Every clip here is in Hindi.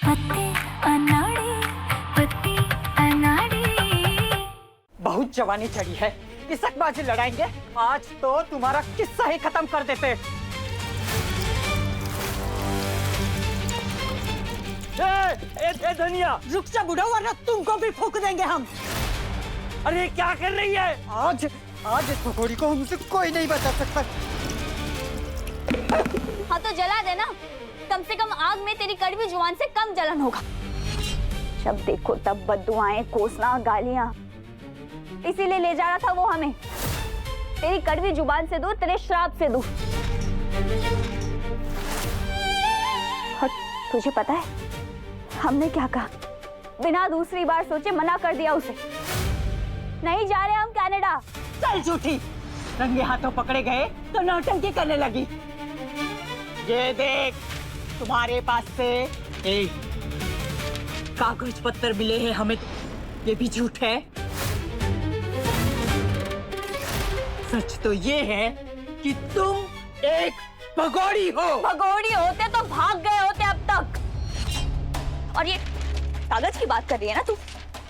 पत्ते अनाड़ी, पत्ती अनाड़ी। बहुत जवानी चढ़ी है, इसकबाजी लड़ाएंगे। आज तो तुम्हारा किस्सा ही खत्म कर देते। ए धनिया, रुक जा बुढ़ा, वरना तुमको भी फूंक देंगे हम। अरे क्या कर रही है? आज इस भगोड़ी को हमसे कोई नहीं बचा सकता। हाँ तो जला देना, कम से कम आग में तेरी कड़वी जुबान से कम जलन होगा। जब देखो तब बद्दुआएं, कोसना, गालियां, इसीलिए ले जा रहा था वो हमें, तेरी कड़वी जुबान से दूर, तेरे श्राप से दूर। और तुझे पता है हमने क्या कहा? बिना दूसरी बार सोचे मना कर दिया उसे। नहीं जा रहे हम कनाडा। चल झूठी, रंगे हाथों पकड़े गए तो नौटंकी करने लगी। ये देख, तुम्हारे पास से कागज पत्तर मिले हैं हमें, ये भी झूठ है। सच तो ये है कि तुम एक भगोड़ी हो। भगोड़ी होते तो भाग गए होते अब तक। और ये कागज की बात कर रही है ना तू?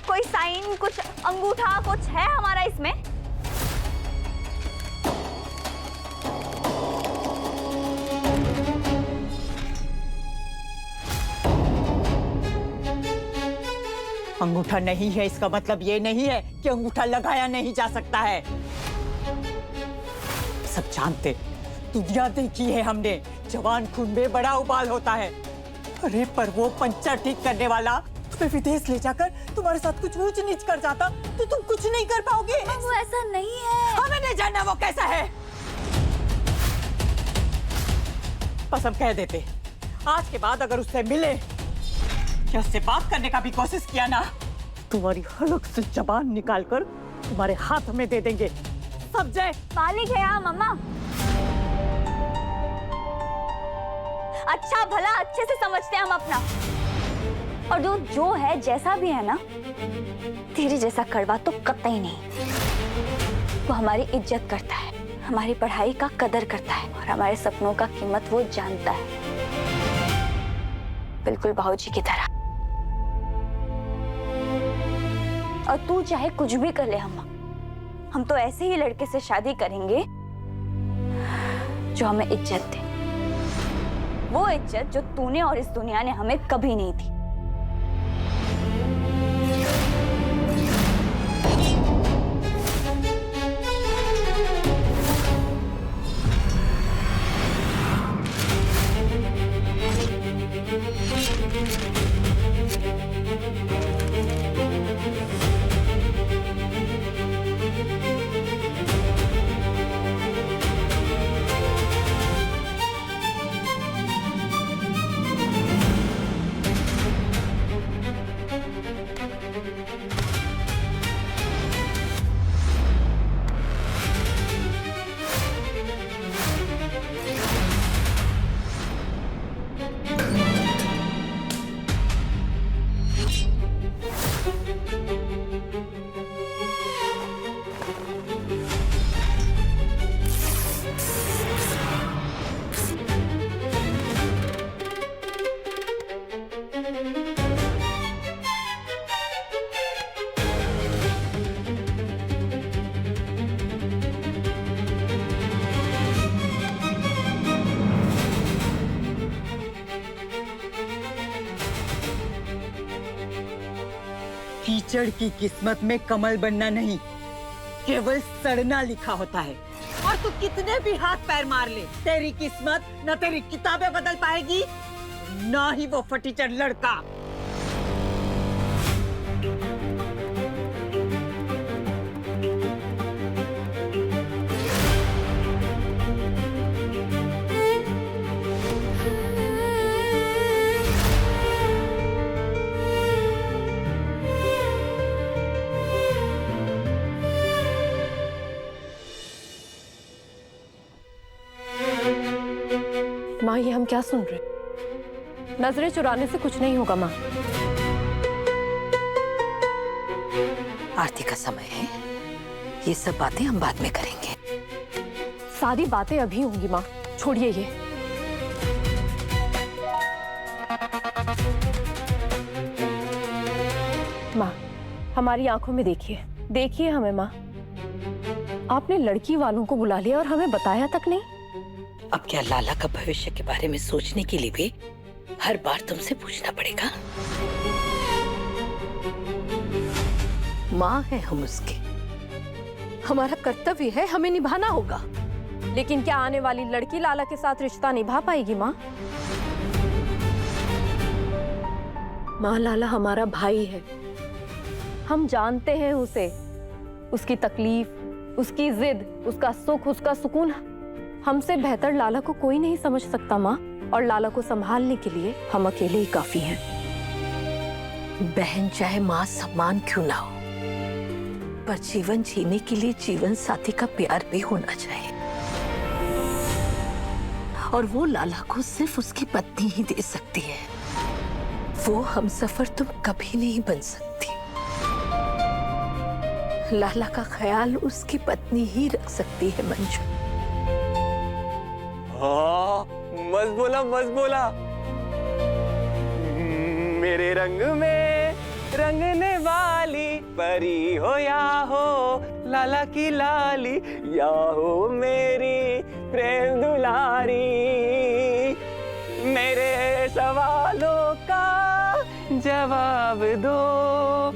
कोई साइन, कुछ अंगूठा, कुछ है हमारा इसमें? अंगूठा नहीं है, इसका मतलब ये नहीं है कि अंगूठा लगाया नहीं जा सकता है। सब जानते, दुनिया देखी है हमने, जवान खून में बड़ा उबाल होता है। अरे पर वो पंचर ठीक करने वाला तुम्हें विदेश ले जाकर तुम्हारे साथ कुछ ऊंच नीच कर जाता तो तुम कुछ नहीं कर पाओगे। वो ऐसा नहीं है। हमें नहीं जानना वो कैसा है। बस हम कह देते, आज के बाद अगर उससे मिले या उससे बात करने का भी कोशिश किया ना, तुम्हारी हलक से जबान निकालकर तुम्हारे हाथ में दे देंगे। सब जय मालिक है यहाँ मम्मा। अच्छा भला अच्छे से समझते हैं हम अपना। और जो है जैसा भी है ना, तेरे जैसा कड़वा तो कतई नहीं। वो हमारी इज्जत करता है, हमारी पढ़ाई का कदर करता है और हमारे सपनों का कीमत वो जानता है, बिल्कुल बाबूजी की तरह। और तू चाहे कुछ भी कर ले, हम तो ऐसे ही लड़के से शादी करेंगे जो हमें इज्जत दे, वो इज्जत जो तूने और इस दुनिया ने हमें कभी नहीं दी। कीचड़ की किस्मत में कमल बनना नहीं, केवल सड़ना लिखा होता है। और तू कितने भी हाथ पैर मार ले, तेरी किस्मत न तेरी किताबें बदल पाएगी, ना ही वो फटीचर लड़का। माँ, ये हम क्या सुन रहे? नजरें चुराने से कुछ नहीं होगा माँ। आरती का समय है, ये सब बातें हम बाद में करेंगे। सारी बातें अभी होंगी माँ, छोड़िए ये। माँ, हमारी आंखों में देखिए, देखिए हमें माँ। आपने लड़की वालों को बुला लिया और हमें बताया तक नहीं। अब क्या लाला का भविष्य के बारे में सोचने के लिए भी हर बार तुमसे पूछना पड़ेगा? माँ है हम उसके, हमारा कर्तव्य है, हमें निभाना होगा। लेकिन क्या आने वाली लड़की लाला के साथ रिश्ता निभा पाएगी माँ? माँ, लाला हमारा भाई है, हम जानते हैं उसे, उसकी तकलीफ, उसकी जिद, उसका सुख, उसका सुकून हमसे बेहतर लाला को कोई नहीं समझ सकता माँ। और लाला को संभालने के लिए हम अकेले ही काफी हैं। बहन चाहे माँ सम्मान क्यों ना हो, पर जीवन जीने के लिए जीवन साथी का प्यार भी होना चाहिए। और वो लाला को सिर्फ उसकी पत्नी ही दे सकती है। वो हमसफर तुम कभी नहीं बन सकती। लाला का ख्याल उसकी पत्नी ही रख सकती है मंजू। हाँ, मस्त बोला, मस्त बोला। मेरे रंग में रंगने वाली परी हो या हो लाला की लाली, या हो मेरी प्रेम दुलारी, मेरे सवालों का जवाब दो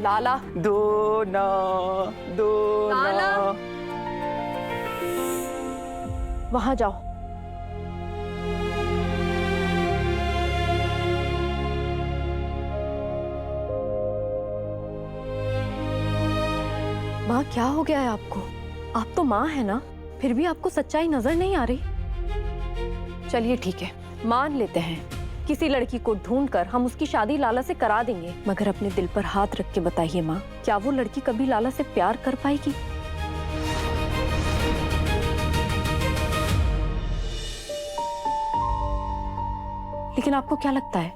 लाला, दो ना, दो लाला। ना। वहां जाओ। माँ, क्या हो गया है आपको? आप तो माँ है ना, फिर भी आपको सच्चाई नजर नहीं आ रही। चलिए ठीक है, मान लेते हैं किसी लड़की को ढूंढकर हम उसकी शादी लाला से करा देंगे, मगर अपने दिल पर हाथ रख के बताइए माँ, क्या वो लड़की कभी लाला से प्यार कर पाएगी? लेकिन आपको क्या लगता है,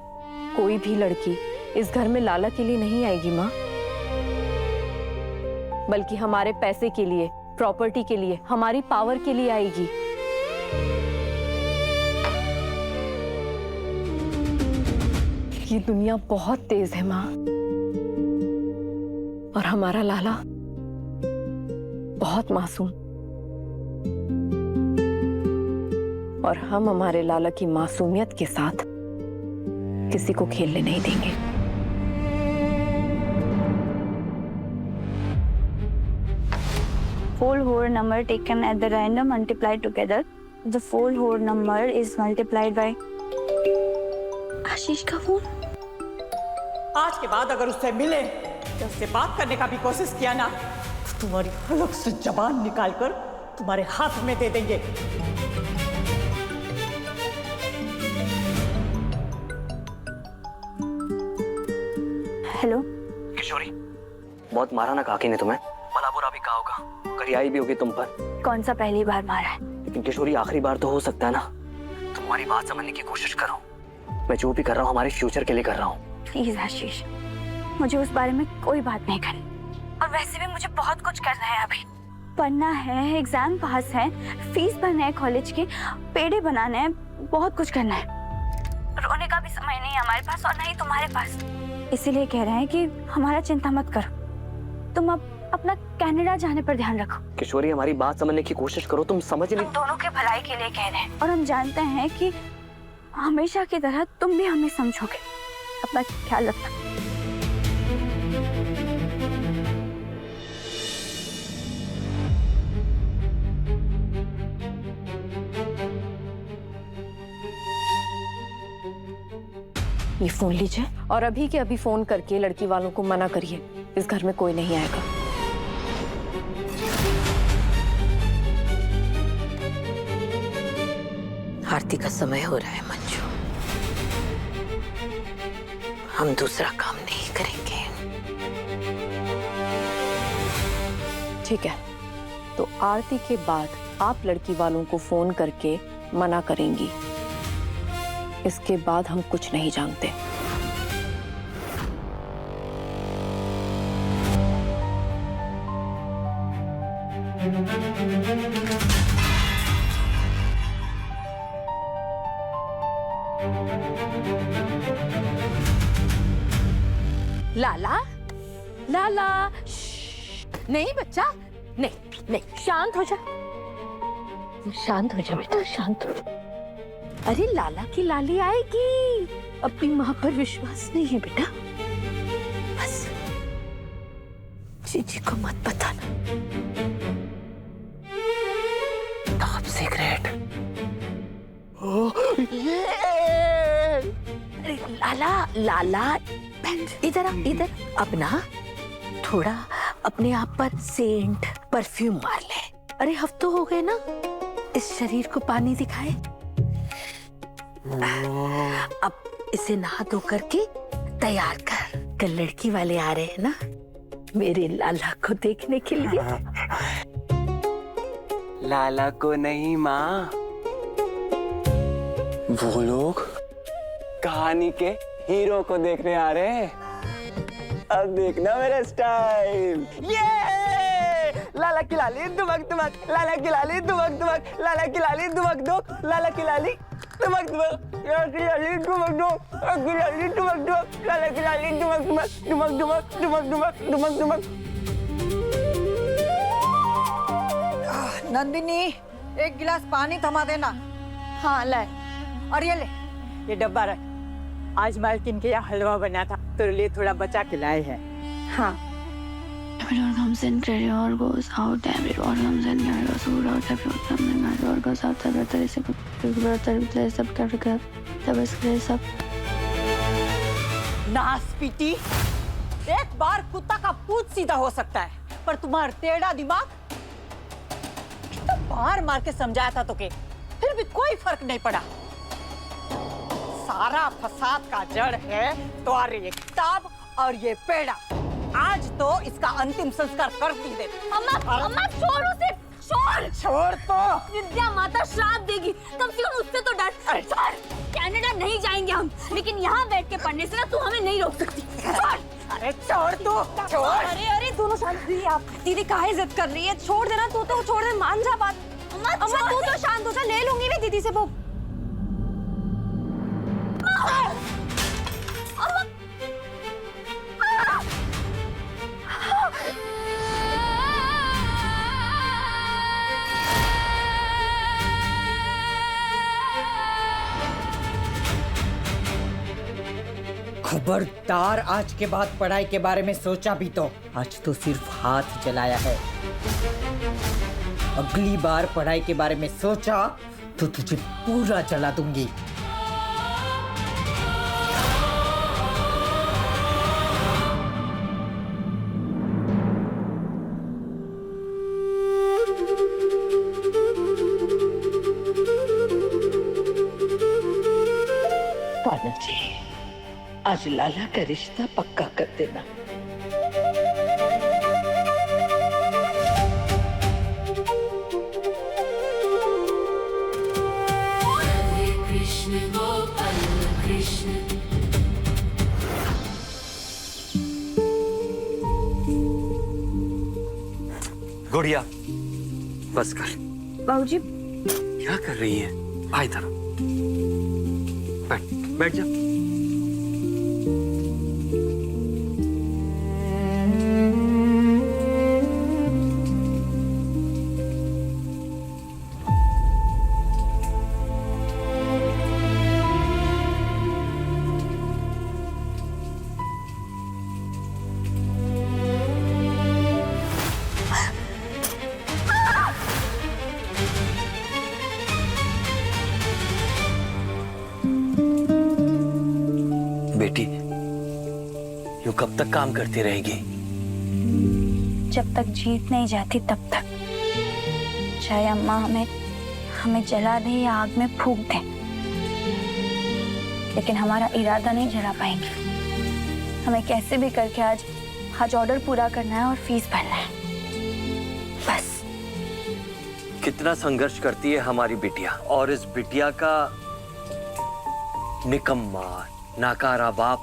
कोई भी लड़की इस घर में लाला के लिए नहीं आएगी माँ, बल्कि हमारे पैसे के लिए, प्रॉपर्टी के लिए, हमारी पावर के लिए आएगी। ये दुनिया बहुत तेज है माँ, और हमारा लाला बहुत मासूम, और हम हमारे लाला की मासूमियत के साथ किसी को खेलने नहीं देंगे। Four whole number taken at the random multiplied together. The four whole number is multiplied by आशीष का फोन। आज के बाद अगर उससे मिले या उससे बात करने का भी कोशिश किया ना, तो तुम्हारी हलक से जबान निकालकर तुम्हारे हाथ में दे देंगे। हेलो किशोरी, बहुत मारा ना काकी ने तुम्हें, भला बुरा भी कहा होगा, करियाई भी होगी तुम पर। कौन सा पहली बार मारा है? लेकिन किशोरी, आखिरी बार तो हो सकता है ना, तुम्हारी बात समझने की कोशिश करो। मैं जो भी कर रहा हूँ हमारे फ्यूचर के लिए कर रहा हूँ। प्लीज आशीष, मुझे उस बारे में कोई बात नहीं करनी, और वैसे भी मुझे बहुत कुछ करना है। अभी पढ़ना है, एग्जाम पास है, फीस भरना है कॉलेज के, पेड़े बनाने हैं, बहुत कुछ करना है। रोने का भी समय नहीं है हमारे पास, और नहीं तुम्हारे पास। इसीलिए कह रहे हैं कि हमारा चिंता मत करो, तुम अब अपना कनाडा जाने पर ध्यान रखो। किशोरी, हमारी बात समझने की कोशिश करो, तुम समझ नहीं। हम दोनों के भलाई के लिए कह रहे हैं, और हम जानते हैं कि हमेशा की तरह तुम भी हमें समझोगे। अपना ख्याल रखना। ये फोन लीजिए, और अभी के अभी फोन करके लड़की वालों को मना करिए, इस घर में कोई नहीं आएगा। आरती का समय हो रहा है मंजू, हम दूसरा काम नहीं करेंगे। ठीक है, तो आरती के बाद आप लड़की वालों को फोन करके मना करेंगी, इसके बाद हम कुछ नहीं जानते। लाला, लाला नहीं बच्चा, नहीं नहीं, शांत हो जा, शांत हो जा बेटा, शांत हो जा। अरे लाला की लाली आएगी, अपनी माँ पर विश्वास नहीं है बेटा, बस जीजी को मत बताना। Top secret. अरे लाला लाला इधर आ, इधर। अब ना थोड़ा अपने आप पर सेंट परफ्यूम मार ले। अरे हफ्तों हो गए ना इस शरीर को पानी दिखाए। अब इसे नहा धो करके तैयार कर, कल लड़की वाले आ रहे हैं ना मेरे लाला को देखने के लिए। लाला को नहीं माँ, वो लोग कहानी के हीरो को देखने आ रहे हैं। अब देखना मेरा स्टाइल। ये लाला की लाली दुमक दुमक, लाला की लाली दुमक दुमक, लाला की लाली दुमक दुमक, लाला की लाली दुमक दुमक, लाला की लाली दुमक दुमक, लाला की लाली दुमक दुमक, लाला की लाली दुमक दुमक, दुमक दुमक, दुमक दुमक, दुमक दुमक। नंदिनी, एक गिलास पानी थमा देना। हाँ लाए। और ये ले, ये डब्बा रख। आज मालकिन के यहाँ हलवा बना था, तेरे लिए थोड़ा बचा के लाए हैं। हाँ। Everyone comes in, everyone goes out, everyone comes in, everyone goes out, everyone comes in, everyone goes out, सब नासपीटी, एक बार कुत्ता का पूंछ सीधा हो सकता है, पर तुम्हारा टेढ़ा दिमाग कितना बार मार के समझाया था तुके, फिर भी कोई फर्क नहीं पड़ा। सारा फसाद का जड़ है तुम्हारी ये किताब और ये पेड़ा। आज तो इसका अंतिम संस्कार कर दी दे। अम्मा अम्मा छोड़ उसे, छोड़। छोड़ तो। विद्या माता श्राप देगी, कम से कम उससे तो डर। छोड़। कनाडा नहीं जाएंगे हम, लेकिन यहाँ बैठ के पढ़ने से ना तू हमें नहीं रोक सकती। छोड़। अरे छोड़ तू, छोड़। अरे अरे दोनों शांत रहिए आप। दीदी काहे जिद कर रही है? छोड़ देना, तू तो छोड़ दे, मान जा बात। अम्मा तू तो शांत हो जा, ले लूंगी मैं दीदी से वो। खबरदार, आज के बाद पढ़ाई के बारे में सोचा भी तो। आज तो सिर्फ हाथ जलाया है, अगली बार पढ़ाई के बारे में सोचा तो तुझे पूरा जला दूंगी। पानक जी, आज लाला का रिश्ता पक्का कर देना। कृष्ण गोपाल कृष्ण। गुड़िया बस कर। बाबूजी क्या कर रही है? आ इधर, बैठ बैठ जा। बेटी, यूं कब तक काम करती रहेगी? जब तक जीत नहीं जाती तब तक। चाहे अम्मा हमें जला दे या आग में फूंक दे, लेकिन हमारा इरादा नहीं जला पाएंगे। हमें कैसे भी करके आज ऑर्डर पूरा करना है और फीस भरना है, बस। कितना संघर्ष करती है हमारी बिटिया, और इस बिटिया का निकम्मा नाकारा बाप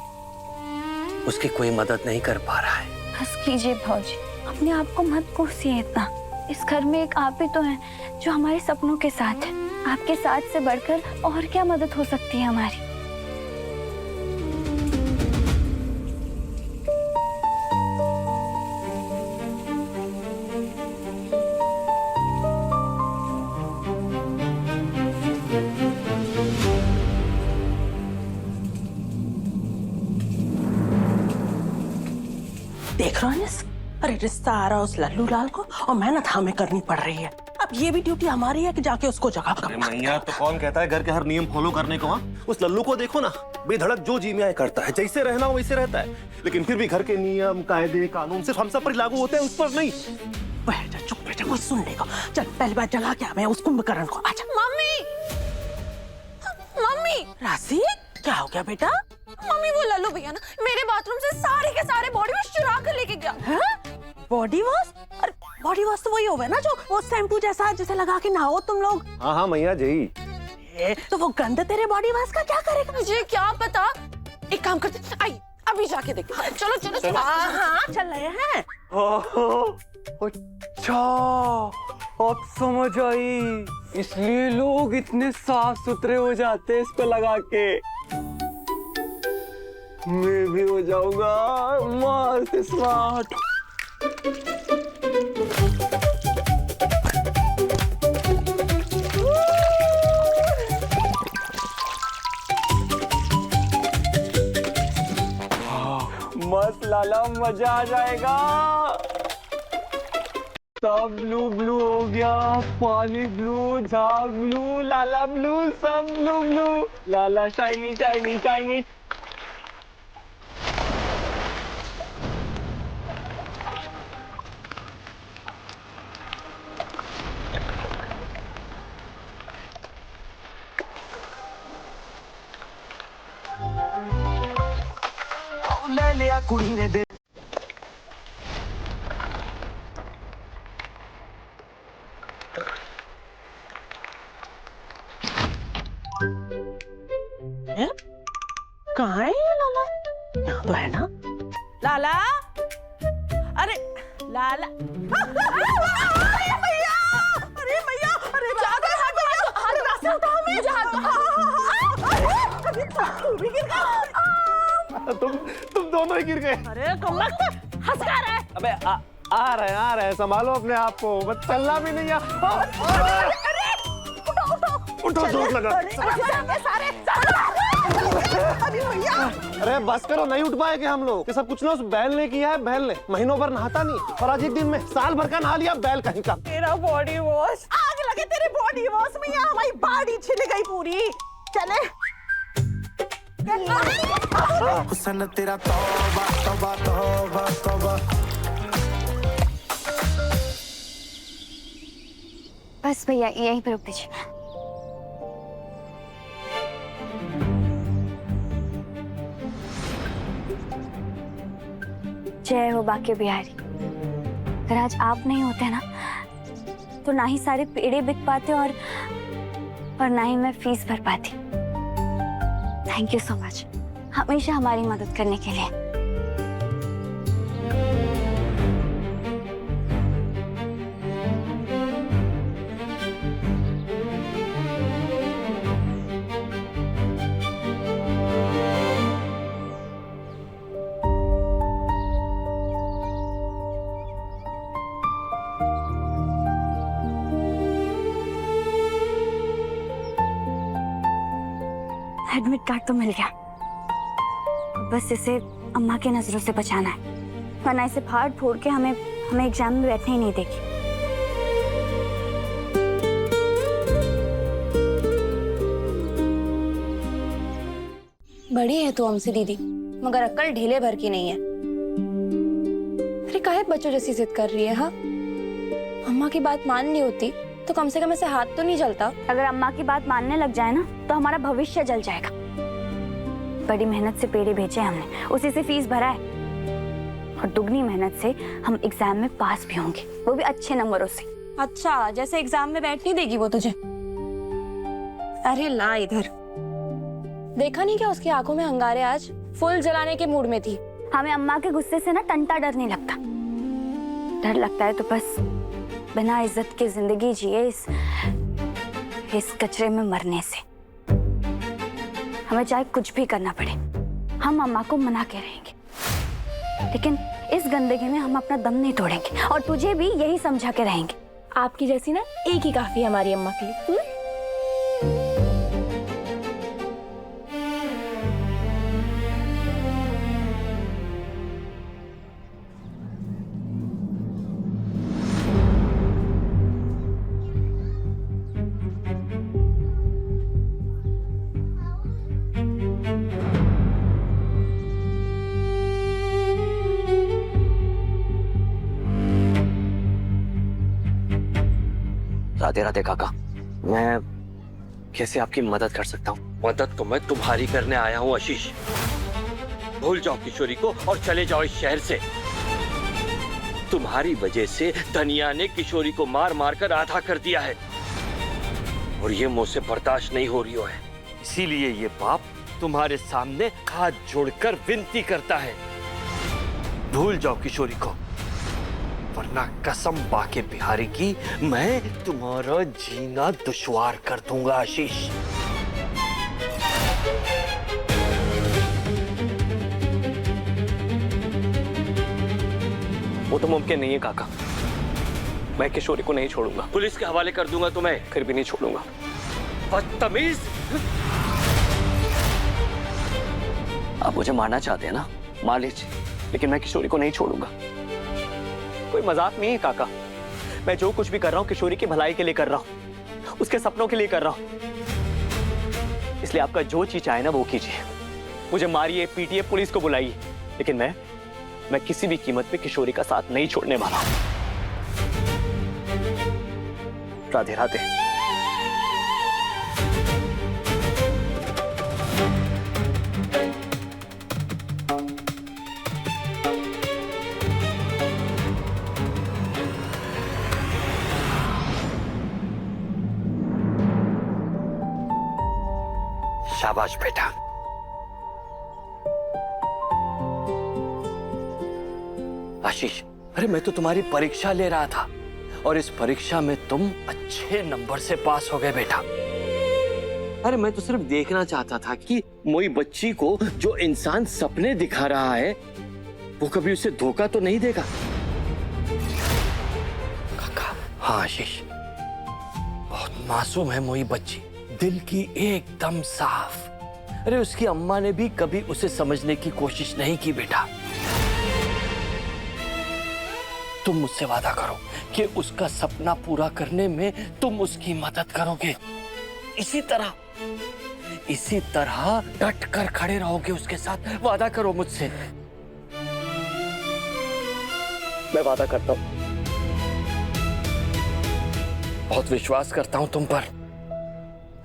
उसकी कोई मदद नहीं कर पा रहा है। बस कीजिए भौजी, अपने आप को मत कोसिए इतना। इस घर में एक आप ही तो हैं जो हमारे सपनों के साथ है। आपके साथ से बढ़कर और क्या मदद हो सकती है हमारी। देख रहा है, अरे रिश्ता आ रहा उस लल्लू लाल को और मेहनत हमें करनी पड़ रही है। अब ये भी ड्यूटी हमारी है कि जाके उसको जगह अरे मैया, तो कौन कहता है घर के हर नियम फॉलो करने को? उस लल्लू को देखो ना, बेधड़क जो जी में आए करता है, जैसे रहना वैसे रहता है, लेकिन फिर भी घर के नियम कायदे कानून सिर्फ हम सब पर लागू होते हैं, उस पर नहीं। बैठ जा, चुप बैठ जा, कोई सुन लेगा। चल पहले बार जला के मैं उस कुंभकर्ण को। अच्छा मम्मी, मम्मी। राशि क्या हो गया बेटा? मम्मी वो लल्लू भैया ना मेरे बाथरूम से सारे के सारे बॉडी वॉश चुरा कर लेके गया। Body wash? अरे बॉडी वॉश तो वही होगा ना जो वो शैम्पू जैसा जिसे लगा के नहाओ तुम लोग। हाँ हाँ मैया जी। तो वो गंद तेरे बॉडी वॉश का क्या करेगा? मुझे क्या पता। एक काम करते, आई अभी जाके देख। चलो चलो चलो। हाँ चल रहे हैं। अच्छा, अब समझ आई, इसलिए लोग इतने साफ सुथरे हो जाते हैं इसको लगा के। मैं भी हो जाऊंगा मस्त स्मार्ट। मस्त लाला, मजा आ जाएगा। सब ब्लू ब्लू हो गया, पानी ब्लू, झाग ब्लू, लाला ब्लू, सब ब्लू ब्लू। लाला शाइनी शाइनी शाइनी। ले लिया कुड़ी ने दे। कहाँ है ये लाला? यहाँ तो है ना लाला। अरे लाला, अरे मैया, अरे मैया, अरे जाकर अरे रास्ते उठाओ, मैं तू भी गिर गया। तुम दोनों ही गिर गए। अरे कमला हंस रहा है। अबे आ रहे हैं, संभालो अपने आप को, बस चलना भी नहीं। अरे उठो चोट लगा। सारे अरे भैया, अरे बस करो, नहीं उठ पाएंगे हम लोग। ये सब कुछ ना उस बैल ने किया है। बैल ने महीनों भर नहाता नहीं, और आज एक दिन में साल भर का नहा लिया बैल कहीं का। तेरा बॉडी वॉश, आग लगे तेरे बॉडी वॉश में, यहाँ हमारी बॉडी छिल गई पूरी। चले हुस्न तेरा तौबा तौबा तौबा तौबा। बस भैया यहीं पे रुक दीजिए। जय हो बाके बिहारी। अगर आज आप नहीं होते ना तो ना ही सारे पेड़े बिक पाते और ना ही मैं फीस भर पाती। थैंक यू सो मच, हमेशा हमारी मदद करने के लिए। एडमिट कार्ड तो मिल गया, बस इसे अम्मा के नजरों से बचाना है, वरना इसे फाड़ फोड़ के हमें एग्जाम में बैठने ही नहीं देगी। बड़ी है तो हमसे दीदी, मगर अक्ल ढीले भर की नहीं है। अरे काहे बच्चों जैसी जिद कर रही है? हाँ, अम्मा की बात माननी होती तो कम से कम ऐसे हाथ तो नहीं जलता। अगर अम्मा की बात मानने लग जाए ना तो हमारा भविष्य जल जाएगा। बड़ी मेहनत से पेड़े बेचे हमने, उसी से फीस भरा है, और दुगनी मेहनत से हम एग्जाम में पास भी होंगे, वो भी अच्छे नंबरों से। अच्छा, जैसे एग्जाम में बैठने देगी वो तुझे? अरे ला इधर, देखा नहीं क्या उसकी आंखों में अंगारे? आज फुल जलाने के मूड में थी। हमें अम्मा के गुस्से से ना टंटा डर नहीं लगता, डर लगता है तो बस बिना इज्जत के जिंदगी जिए इस कचरे में मरने से। हमें चाहे कुछ भी करना पड़े, हम अम्मा को मना के रहेंगे, लेकिन इस गंदगी में हम अपना दम नहीं तोड़ेंगे, और तुझे भी यही समझा के रहेंगे। आपकी जैसी ना एक ही काफी है हमारी अम्मा के लिए। राधे राधे काका। मैं कैसे आपकी मदद कर सकता हूँ? मदद तो मैं तुम्हारी करने आया हूँ आशीष। भूल जाओ किशोरी को और चले जाओ इस शहर से। तुम्हारी वजह से धनिया ने किशोरी को मार मार कर आधा कर दिया है और ये मुझसे बर्दाश्त नहीं हो रही है। इसीलिए ये बाप तुम्हारे सामने हाथ जोड़कर विनती करता है, भूल जाओ किशोरी को, वरना कसम बाके बिहारी की मैं तुम्हारा जीना दुश्वार कर दूंगा आशीष। वो तो मुमकिन नहीं है काका। मैं किशोरी को नहीं छोड़ूंगा। पुलिस के हवाले कर दूंगा तुम्हें, फिर भी नहीं छोड़ूंगा। बदतमीज! आप मुझे मारना चाहते हैं ना, मार लीजिए, लेकिन मैं किशोरी को नहीं छोड़ूंगा। कोई मजाक नहीं है काका। मैं जो कुछ भी कर रहा हूँ किशोरी की भलाई के लिए कर रहा हूँ, उसके सपनों के लिए कर रहा हूँ। इसलिए आपका जो चीज चाहे ना वो कीजिए। मुझे मारिए, पीटिए, पुलिस को बुलाइए, लेकिन मैं किसी भी कीमत पे किशोरी का साथ नहीं छोड़ने वाला हूं। राधे राधे। शाबाश बेटा। आशीष, अरे मैं तो तुम्हारी परीक्षा ले रहा था और इस परीक्षा में तुम अच्छे नंबर से पास हो गए बेटा। अरे मैं तो सिर्फ देखना चाहता था कि मोई बच्ची को जो इंसान सपने दिखा रहा है वो कभी उसे धोखा तो नहीं देगा। काका, हाँ आशीष, बहुत मासूम है मोई बच्ची, दिल की एकदम साफ। अरे उसकी अम्मा ने भी कभी उसे समझने की कोशिश नहीं की बेटा। तुम मुझसे वादा करो कि उसका सपना पूरा करने में तुम उसकी मदद करोगे। इसी तरह डट कर खड़े रहोगे उसके साथ। वादा करो मुझसे। मैं वादा करता हूं। बहुत विश्वास करता हूं तुम पर।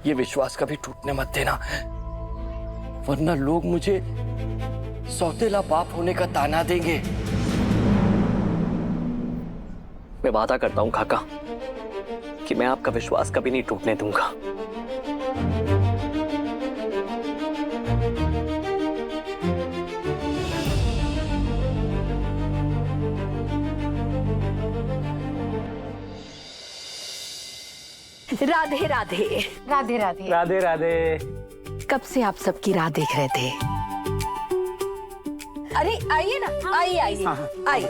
ये विश्वास कभी टूटने मत देना, वरना लोग मुझे सौतेला बाप होने का ताना देंगे। मैं वादा करता हूं काका कि मैं आपका विश्वास कभी नहीं टूटने दूंगा। राधे राधे। राधे राधे। राधे राधे। कब से आप सबकी राह देख रहे थे। अरे आइए ना, आइए आइए आइए,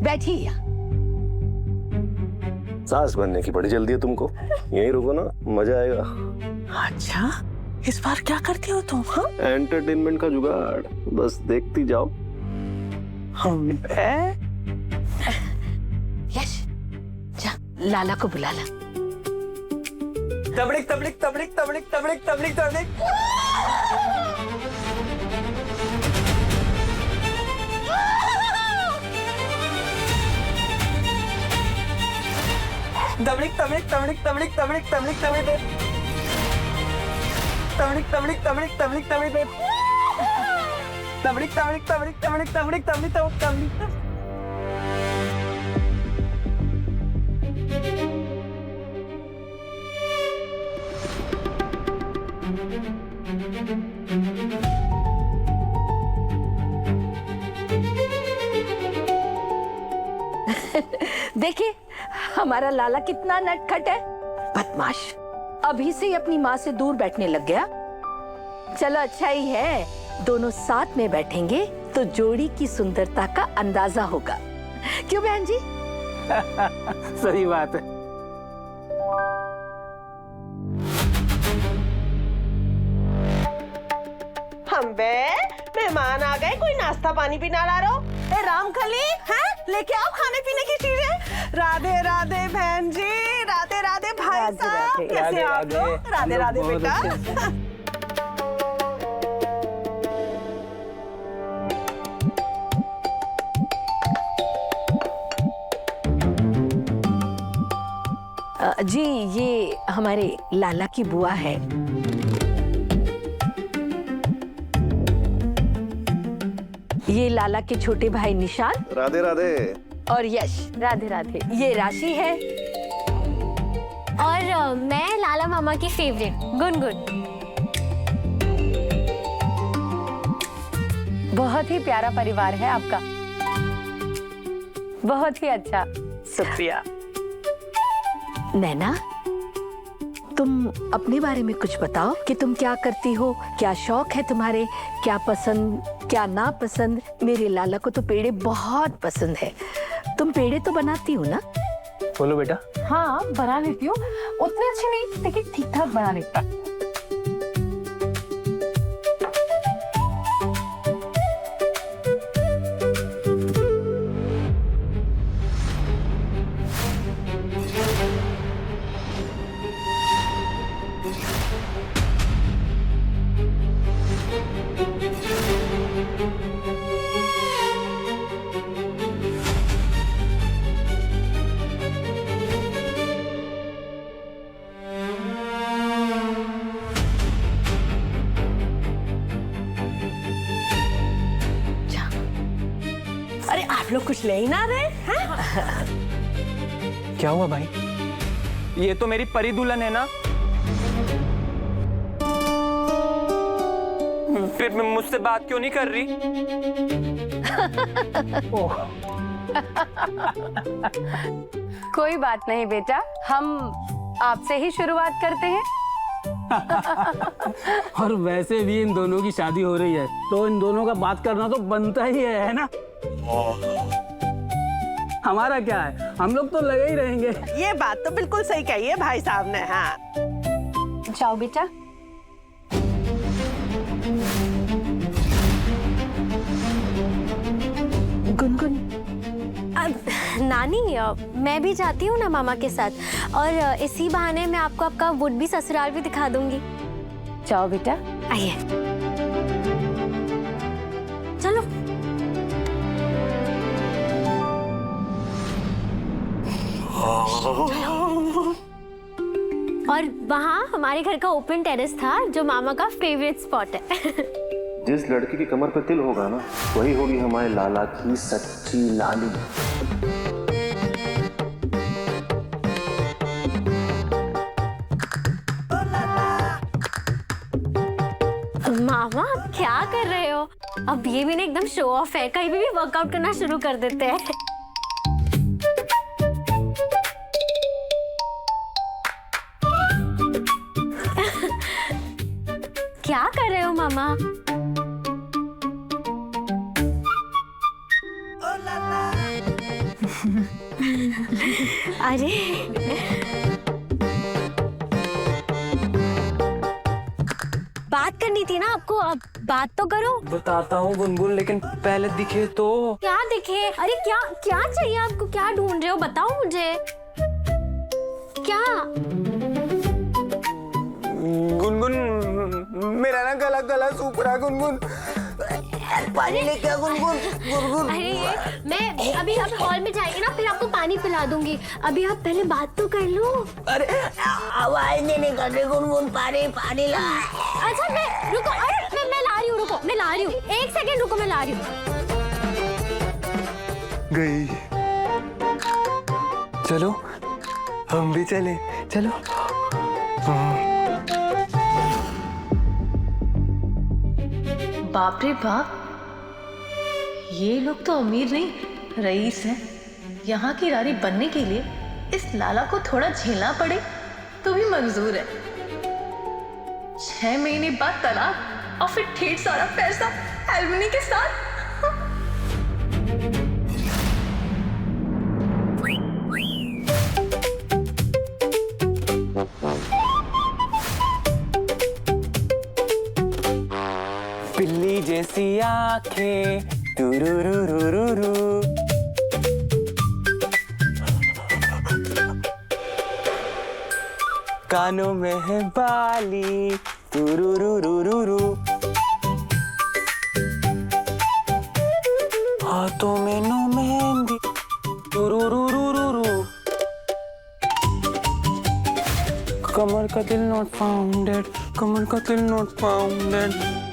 बैठिए। सास बनने की बड़ी जल्दी है तुमको। यहीं रुको ना, मजा आएगा। अच्छा, इस बार क्या करती हो तुम? हाँ? एंटरटेनमेंट का जुगाड़, बस देखती जाओ। यश, जा लाला को बुला ला। तबड़िक तबड़िक तबड़िक तबड़िक तबड़िक तबड़िक तबड़िक। तबड़िक तबड़िक तबड़िक तबड़िक तबड़िक तबड़िक तबड़िक तबड़िक तबड़िक तबड़िक तबड़िक तबड़िक तबड़िक तबड़िक तबड़िक तबड़िक तबड़िक तबड़िक तबड़िक। देखिए हमारा लाला कितना नटखट है, बदमाश। अभी से ही अपनी माँ से दूर बैठने लग गया। चलो अच्छा ही है, दोनों साथ में बैठेंगे तो जोड़ी की सुंदरता का अंदाजा होगा। क्यों बहन जी? सही बात है। हम बे मेहमान आ गए, कोई नाश्ता पानी भी ना ला रहा हो। ए रामखली, हैं? लेके आओ खाने पीने की चीजें। राधे राधे बहन जी, राधे राधे भाई साहब, कैसे आप लोग? राधे राधे बेटा। जी ये हमारे लाला की बुआ है। ये लाला के छोटे भाई निशान। राधे राधे। और यश। राधे राधे। ये राशि है। और मैं लाला मामा की फेवरेट गुनगुन। बहुत ही प्यारा परिवार है आपका, बहुत ही अच्छा। शुक्रिया। नैना, तुम अपने बारे में कुछ बताओ कि तुम क्या करती हो, क्या शौक है तुम्हारे, क्या पसंद क्या ना पसंद। मेरे लाला को तो पेड़े बहुत पसंद है। तुम पेड़े तो बनाती हो ना? बोलो बेटा। हाँ बना लेती हूँ, उतने अच्छे नहीं लेकिन ठीक ठाक बना लेता। अरे आप लोग कुछ ले ही ना रहे हैं? क्या हुआ भाई? ये तो मेरी परी दुल्हन है ना। फिर मुझसे बात क्यों नहीं कर रही? कोई बात नहीं बेटा, हम आपसे ही शुरुआत करते हैं। और वैसे भी इन दोनों की शादी हो रही है तो इन दोनों का बात करना तो बनता ही है ना? हमारा क्या है, हम लोग तो लगे ही रहेंगे। ये बात तो बिल्कुल सही कही है भाई साहब ने। हाँ जाओ बेटा। गुनगुन, नानी मैं भी जाती हूँ ना मामा के साथ, और इसी बहाने मैं आपको आपका वुड भी ससुराल भी दिखा दूंगी। जाओ बेटा। आइए चलो। और वहाँ हमारे घर का ओपन टेरेस था जो मामा का फेवरेट स्पॉट है। जिस लड़की की कमर पे तिल होगा ना, वही होगी हमारे लाला की सच्ची लाली। मामा आप क्या कर रहे हो? अब ये भी ना एकदम शो ऑफ है, कहीं भी वर्कआउट करना शुरू कर देते हैं। क्या कर रहे हो मामा? अरे बात करनी थी ना आपको, अब बात तो करो। बताता हूँ गुनगुन, लेकिन पहले दिखे तो। क्या दिखे? अरे क्या क्या चाहिए आपको? क्या ढूंढ रहे हो? बताओ मुझे। क्या? गुनगुन मेरा ना गला गला सूख रहा है। गुनगुन पानी लेके आ। गुनगुन गुनगुन। अरे मैं अभी आप हॉल में जाएंगे ना, फिर आपको पानी पिला दूंगी। अभी आप पहले बात तो कर लो। अरे आवाज नहीं कर रही गुनगुन, पानी पानी ला। अच्छा मैं रुको, अरे मैं ला रही हूँ, रुको मैं ला रही हूँ, एक सेकेंड रुको, मैं ला रही हूँ। गई। चलो हम भी चले, चलो। बाप रे बाप, ये लोग तो अमीर नहीं रईस हैं। यहाँ की रानी बनने के लिए इस लाला को थोड़ा झेलना पड़े तो भी मंजूर है। 6 महीने बाद तलाक और फिर ढेर सारा पैसा एल्बनी के साथ। बिल्ली जैसी आंखें टुरुरुरुरुरु, कानों में है बाली टुरुरुरुरुरु, हाथों में नो मेहंदी टुरुरुरुरुरु। फाउंडेड, कमल का तिल नॉट फाउंडेड।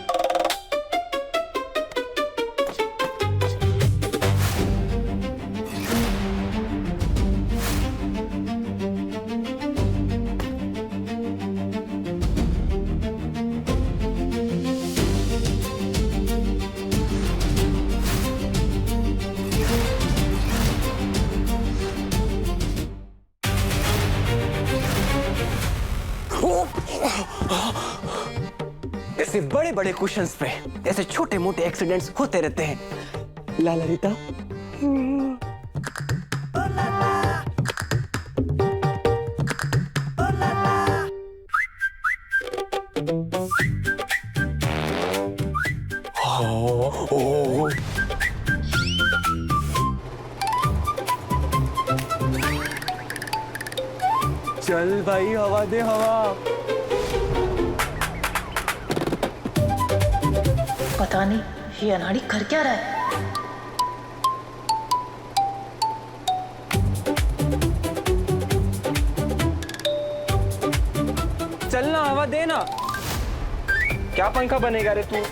ऐसे बड़े बड़े कुशन्स पे ऐसे छोटे मोटे एक्सीडेंट्स होते रहते हैं लाला रीता। चल भाई हवा दे हवा। पता नहीं ये अनाड़ी कर क्या रहा है। चलना हवा देना। क्या पंखा बनेगा रे तू।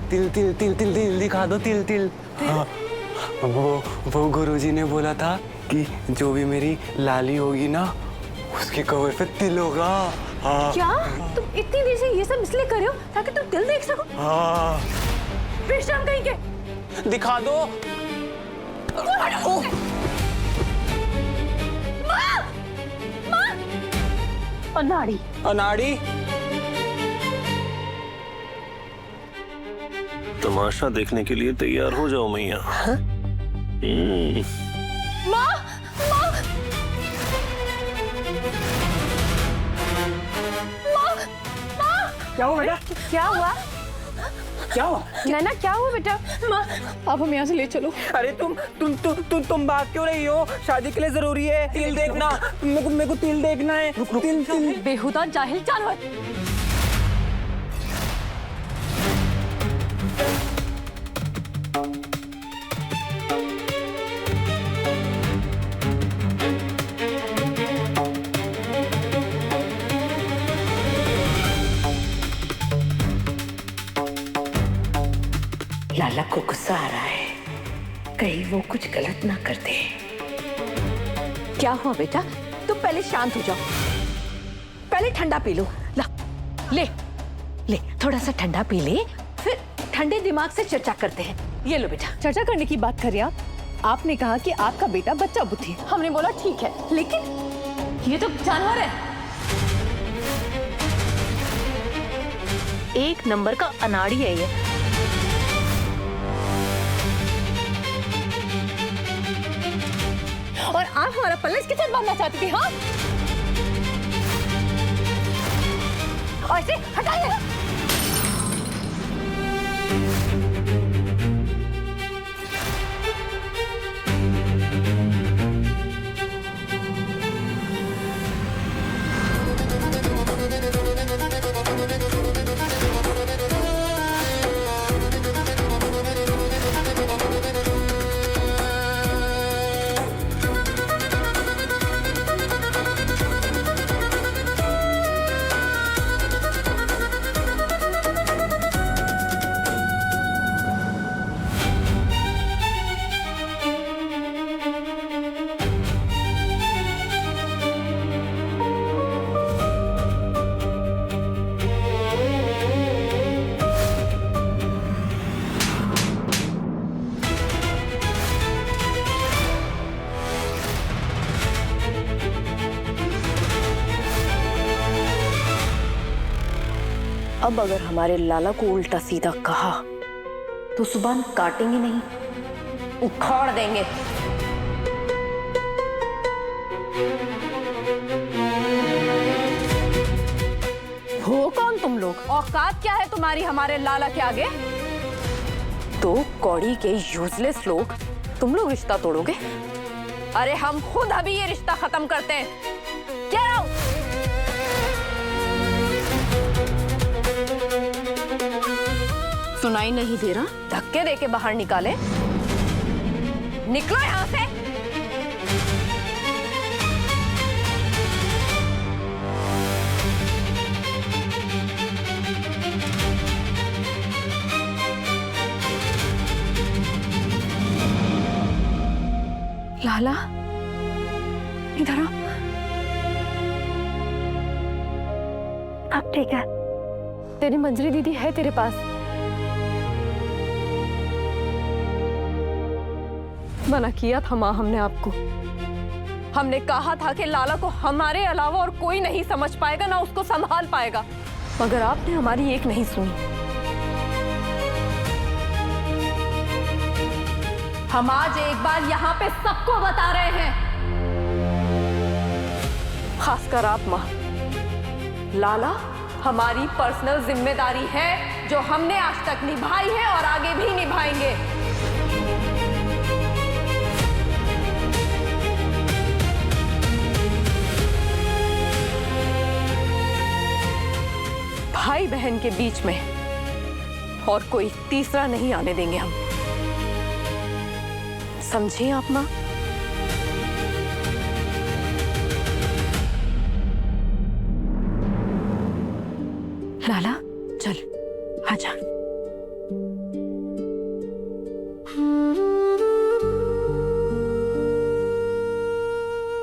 तिल तिल तिल तिल तिल दिखा दो तिल तिल। हाँ, वो गुरुजी ने बोला था कि जो भी मेरी लाली होगी ना उसके कवर पे तिल होगा। हाँ। क्या तुम इतनी देर से ये सब इसलिए कर रहे हो ताकि तुम दिल देख सको? हाँ। बेशर्म कहीं के। दिखा दो। अनाड़ी। अनाड़ी। तमाशा देखने के लिए तैयार हो जाओ मैया। माँ, माँ, माँ, क्या हुआ बेटा? क्या हुआ? क्या हुआ? नैना क्या हुआ बेटा? माँ, आप हमें यहाँ से ले चलो। अरे तुम भाग क्यों रही हो? शादी के लिए जरूरी है तिल देखना। मेरे को तिल देखना है। तिल तिल। बेहुदा जाहिल जानवर। लाला को गुस्सा आ रहा है, कहीं वो कुछ गलत ना कर दे। क्या हुआ बेटा? तुम पहले शांत हो जाओ, पहले ठंडा पी लो। ला, ले ले थोड़ा सा ठंडा पी ले, फिर ठंडे दिमाग से चर्चा करते हैं। ये लो बेटा। चर्चा करने की बात करिए आपने कहा कि आपका बेटा बच्चा बुद्धि है। हमने बोला ठीक है, लेकिन ये तो जानवर है। एक नंबर का अनाड़ी है ये। और आप हमारा पल्ला इसके साथ बांधना चाहती थी? हाँ, और इसे हटाइए। अब अगर हमारे लाला को उल्टा सीधा कहा तो सुबह काटेंगे नहीं, उखाड़ देंगे। हो कौन तुम लोग? औकात क्या है तुम्हारी हमारे लाला के आगे? तो कौड़ी के यूजलेस लोग, तुम लोग रिश्ता तोड़ोगे? अरे हम खुद अभी ये रिश्ता खत्म करते हैं। Get out! सुनाई नहीं दे रहा? धक्के दे के बाहर निकाले। निकलो यहां से। लाला, इधर आओ। अब ठीक है? तेरी मंजरी दीदी है तेरे पास? मना किया था माँ हमने आपको। हमने कहा था कि लाला को हमारे अलावा और कोई नहीं समझ पाएगा, ना उसको संभाल पाएगा, मगर आपने हमारी एक नहीं सुनी। हम आज एक बार यहाँ पे सबको बता रहे हैं, खासकर आप माँ, लाला हमारी पर्सनल जिम्मेदारी है जो हमने आज तक निभाई है और आगे भी निभाएंगे। भाई बहन के बीच में और कोई तीसरा नहीं आने देंगे हम, समझे आप माँ? लाला चल, आजा।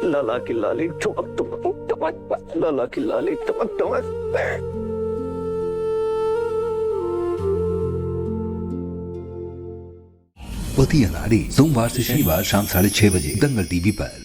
लाला की लाली टमक टमक टमक, लाला की लाली टमक टमक। पति अनाड़ी, सोमवार से शनिवार शाम 6:30 बजे दंगल टीवी पर।